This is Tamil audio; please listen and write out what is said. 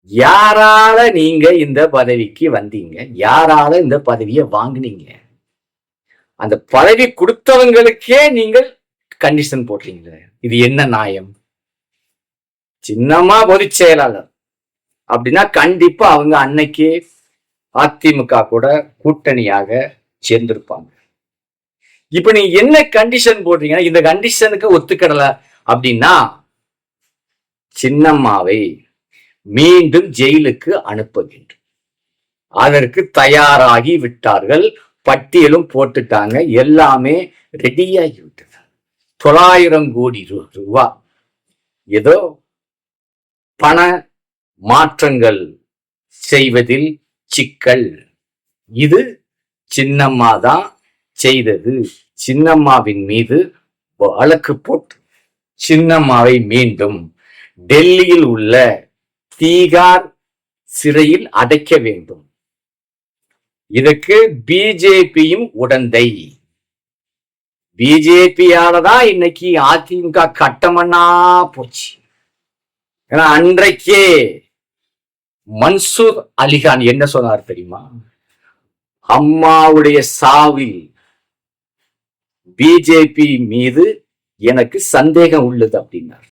யாரால நீங்க இந்த பதவிக்கு வந்தீங்க? யாரால இந்த பதவியை வாங்குனீங்க? அந்த பதவி கொடுத்தவங்களுக்கே நீங்கள் கண்டிஷன் போடுறீங்களே, இது என்ன நியாயம்? சின்னம்மா பொதுச் செயலாளர் அப்படின்னா கண்டிப்பா அவங்க அன்னைக்கு அதிமுக கூட கூட்டணியாக சேர்ந்திருப்பாங்க. இப்ப நீங்க என்ன கண்டிஷன் போடுறீங்கன்னா, இந்த கண்டிஷனுக்கு ஒத்துக்கிடல அப்படின்னா சின்னம்மாவை மீண்டும் ஜெயிலுக்கு அனுப்ப வேண்டும். அதற்கு தயாராகி விட்டார்கள். பட்டியலும் போட்டுட்டாங்க. எல்லாமே ரெடியாகி விட்டது. 900 கோடி ரூபாய் ஏதோ பண மாற்றங்கள் செய்வதில் சிக்கல். இது சின்னம்மா தான் செய்தது. சின்னம்மாவின் மீது வழக்கு போட்டு சின்னம்மாவை மீண்டும் டெல்லியில் உள்ள தீகார் சிறையில் அடைக்க வேண்டும். இதுக்கு பிஜேபியும் உடந்தை. பிஜேபியாலதான் இன்னைக்கு அதிமுக கட்டமண்ணா போச்சு. ஏன்னா அன்றைக்கே மன்சூர் அலிகான் என்ன சொன்னார் தெரியுமா? அம்மாவுடைய சாவில் பிஜேபி மீது எனக்கு சந்தேகம் உள்ளது அப்படின்னார்.